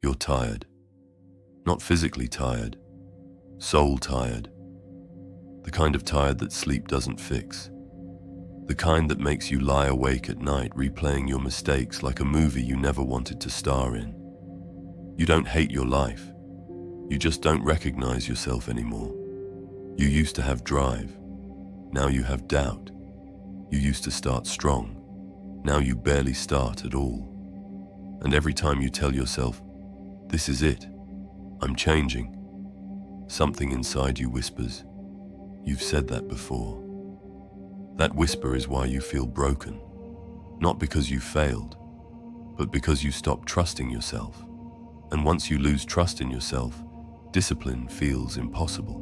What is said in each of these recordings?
You're tired. Not physically tired, soul tired. The kind of tired that sleep doesn't fix. The kind that makes you lie awake at night replaying your mistakes like a movie you never wanted to star in. You don't hate your life. You just don't recognize yourself anymore. You used to have drive. Now you have doubt. You used to start strong. Now you barely start at all. And every time you tell yourself, "This is it, I'm changing," something inside you whispers, "You've said that before." That whisper is why you feel broken. Not because you failed, but because you stopped trusting yourself. And once you lose trust in yourself, discipline feels impossible.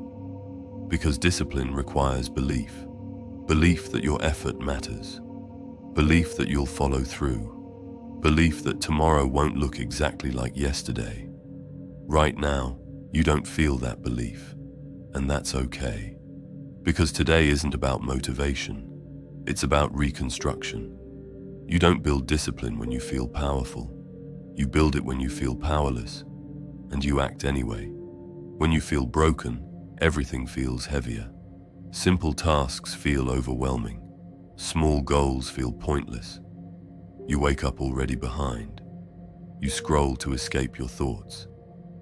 Because discipline requires belief. Belief that your effort matters. Belief that you'll follow through. Belief that tomorrow won't look exactly like yesterday. Right now, you don't feel that belief, and that's okay. Because today isn't about motivation, it's about reconstruction. You don't build discipline when you feel powerful. You build it when you feel powerless, and you act anyway. When you feel broken, everything feels heavier. Simple tasks feel overwhelming. Small goals feel pointless. You wake up already behind. You scroll to escape your thoughts.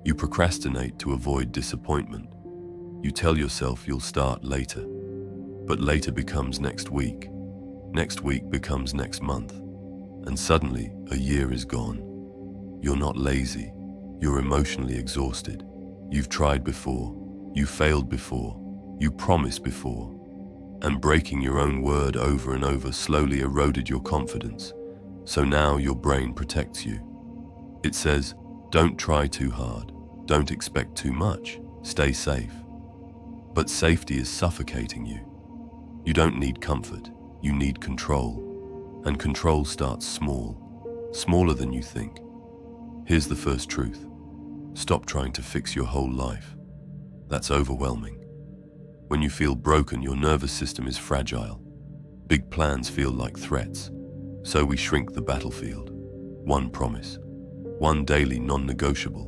You procrastinate to avoid disappointment. You tell yourself you'll start later. But later becomes next week. Next week becomes next month. And suddenly, a year is gone. You're not lazy. You're emotionally exhausted. You've tried before. You failed before. You promised before. And breaking your own word over and over slowly eroded your confidence. So now your brain protects you. It says, don't try too hard. Don't expect too much. Stay safe. But safety is suffocating you. You don't need comfort. You need control. And control starts small. Smaller than you think. Here's the first truth. Stop trying to fix your whole life. That's overwhelming. When you feel broken, your nervous system is fragile. Big plans feel like threats. So we shrink the battlefield. One promise. One daily non-negotiable.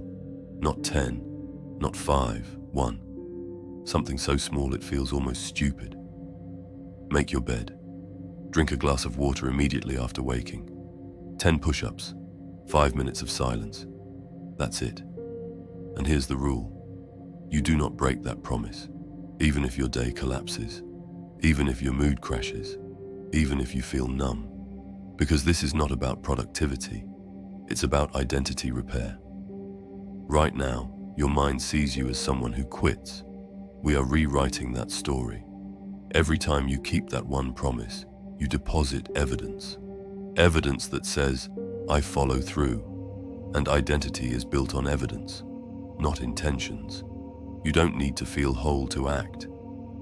Not 10, not 5, 1. Something so small it feels almost stupid. Make your bed. Drink a glass of water immediately after waking. 10 push-ups. 5 minutes of silence. That's it. And here's the rule. You do not break that promise. Even if your day collapses. Even if your mood crashes. Even if you feel numb. Because this is not about productivity. It's about identity repair. Right now, your mind sees you as someone who quits. We are rewriting that story. Every time you keep that one promise, you deposit evidence. Evidence that says, I follow through. And identity is built on evidence, not intentions. You don't need to feel whole to act.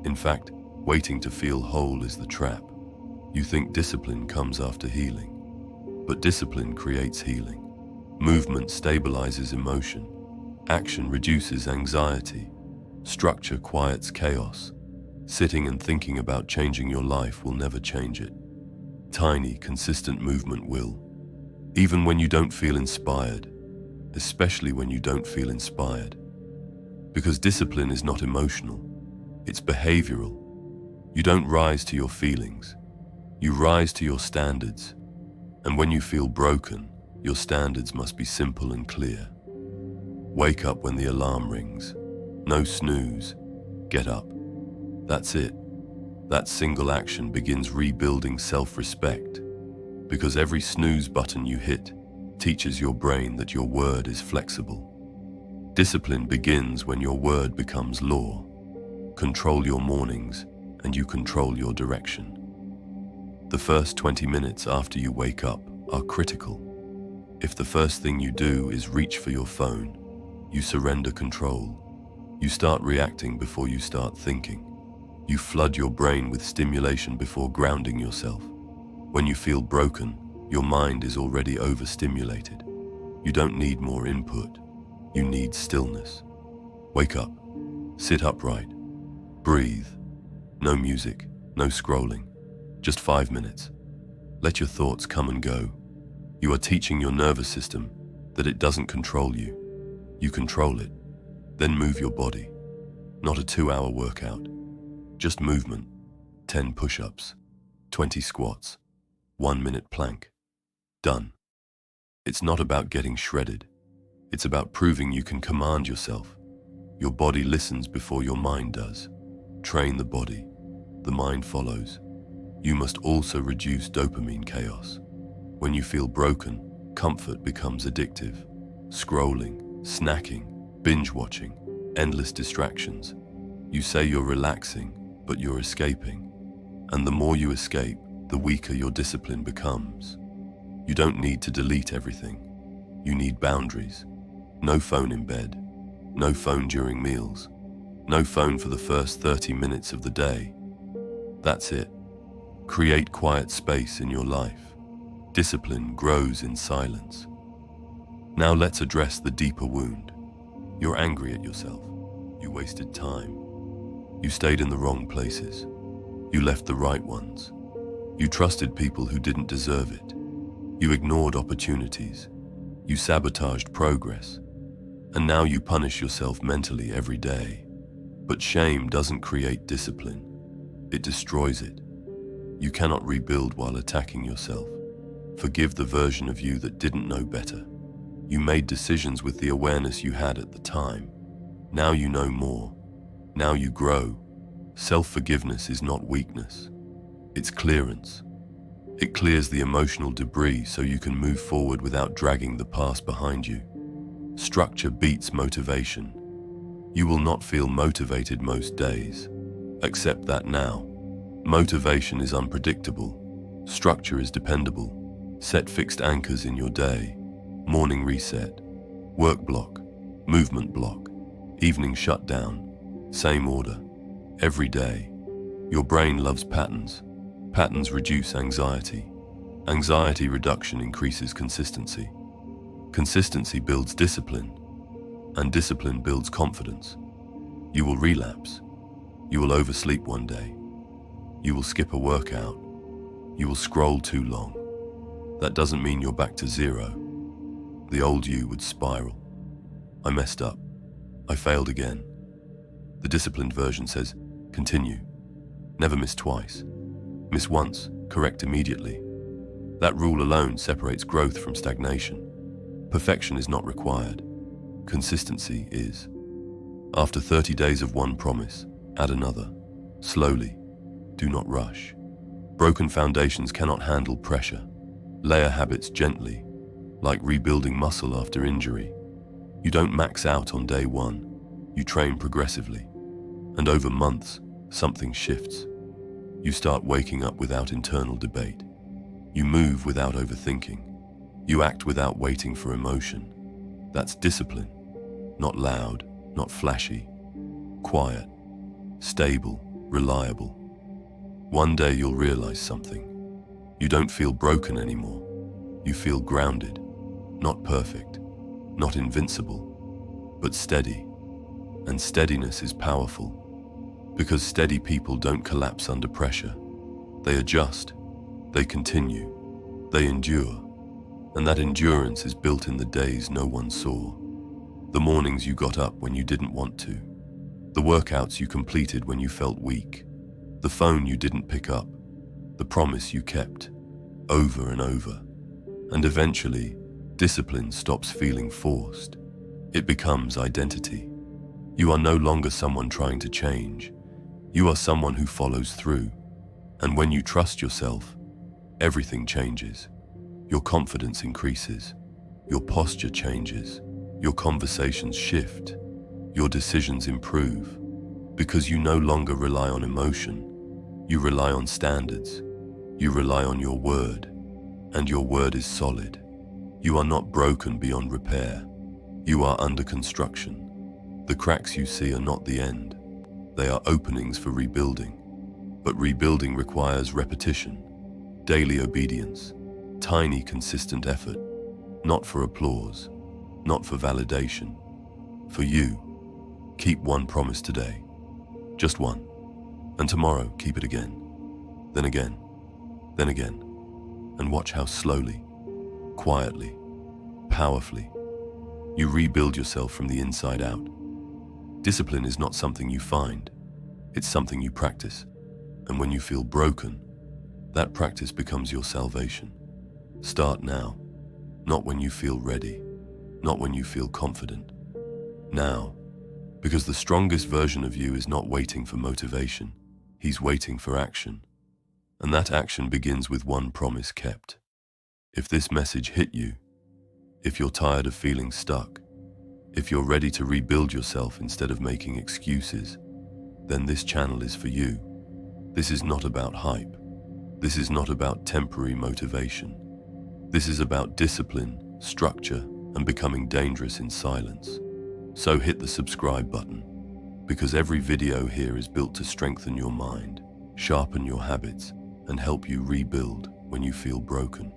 In fact, waiting to feel whole is the trap. You think discipline comes after healing. But discipline creates healing. Movement stabilizes emotion. Action reduces anxiety. Structure quiets chaos. Sitting and thinking about changing your life will never change it. Tiny, consistent movement will. Even when you don't feel inspired, especially when you don't feel inspired. Because discipline is not emotional, it's behavioral. You don't rise to your feelings, you rise to your standards. And when you feel broken, your standards must be simple and clear. Wake up when the alarm rings. No snooze. Get up. That's it. That single action begins rebuilding self-respect. Because every snooze button you hit teaches your brain that your word is flexible. Discipline begins when your word becomes law. Control your mornings, and you control your direction. The first 20 minutes after you wake up are critical. If the first thing you do is reach for your phone, you surrender control. You start reacting before you start thinking. You flood your brain with stimulation before grounding yourself. When you feel broken, your mind is already overstimulated. You don't need more input. You need stillness. Wake up. Sit upright. Breathe. No music, no scrolling. Just 5 minutes. Let your thoughts come and go. You are teaching your nervous system that it doesn't control you. You control it. Then move your body. Not a 2-hour workout. Just movement. 10 push-ups, 20 squats, 1-minute plank. Done. It's not about getting shredded. It's about proving you can command yourself. Your body listens before your mind does. Train the body. The mind follows. You must also reduce dopamine chaos. When you feel broken, comfort becomes addictive. Scrolling, snacking, binge watching, endless distractions. You say you're relaxing, but you're escaping. And the more you escape, the weaker your discipline becomes. You don't need to delete everything. You need boundaries. No phone in bed. No phone during meals. No phone for the first 30 minutes of the day. That's it. Create quiet space in your life. Discipline grows in silence. Now let's address the deeper wound. You're angry at yourself. You wasted time. You stayed in the wrong places. You left the right ones. You trusted people who didn't deserve it. You ignored opportunities. You sabotaged progress. And now you punish yourself mentally every day. But shame doesn't create discipline. It destroys it. You cannot rebuild while attacking yourself. Forgive the version of you that didn't know better. You made decisions with the awareness you had at the time. Now you know more. Now you grow. Self-forgiveness is not weakness. It's clearance. It clears the emotional debris so you can move forward without dragging the past behind you. Structure beats motivation. You will not feel motivated most days. Accept that now. Motivation is unpredictable. Structure is dependable. Set fixed anchors in your day. Morning reset. Work block. Movement block. Evening shutdown. Same order. Every day. Your brain loves patterns. Patterns reduce anxiety. Anxiety reduction increases consistency. Consistency builds discipline. And discipline builds confidence. You will relapse. You will oversleep one day. You will skip a workout. You will scroll too long. That doesn't mean you're back to zero. The old you would spiral. I messed up. I failed again. The disciplined version says, continue. Never miss twice. Miss once, correct immediately. That rule alone separates growth from stagnation. Perfection is not required. Consistency is. After 30 days of one promise, add another. Slowly. Do not rush. Broken foundations cannot handle pressure. Layer habits gently, like rebuilding muscle after injury. You don't max out on day one. You train progressively. And over months, something shifts. You start waking up without internal debate. You move without overthinking. You act without waiting for emotion. That's discipline. Not loud, not flashy. Quiet, stable, reliable. One day you'll realize something. You don't feel broken anymore. You feel grounded. Not perfect, not invincible, but steady. And steadiness is powerful. Because steady people don't collapse under pressure. They adjust. They continue. They endure. And that endurance is built in the days no one saw. The mornings you got up when you didn't want to. The workouts you completed when you felt weak. The phone you didn't pick up. The promise you kept. Over and over. And eventually, discipline stops feeling forced. It becomes identity. You are no longer someone trying to change. You are someone who follows through. And when you trust yourself, everything changes. Your confidence increases. Your posture changes. Your conversations shift. Your decisions improve. Because you no longer rely on emotion. You rely on standards. You rely on your word. And your word is solid. You are not broken beyond repair. You are under construction. The cracks you see are not the end. They are openings for rebuilding. But rebuilding requires repetition, daily obedience, tiny consistent effort, not for applause, not for validation. For you, keep one promise today, just one, and tomorrow keep it again, then again, then again, and watch how slowly, quietly, powerfully, You rebuild yourself from the inside out. Discipline is not something you find, it's something you practice. And when you feel broken, that practice becomes your salvation. Start now, not when you feel ready, not when you feel confident. Now, because the strongest version of you is not waiting for motivation, he's waiting for action. And that action begins with one promise kept. If this message hit you, if you're tired of feeling stuck, if you're ready to rebuild yourself instead of making excuses, then this channel is for you. This is not about hype. This is not about temporary motivation. This is about discipline, structure, and becoming dangerous in silence. So hit the subscribe button, because every video here is built to strengthen your mind, sharpen your habits, and help you rebuild when you feel broken.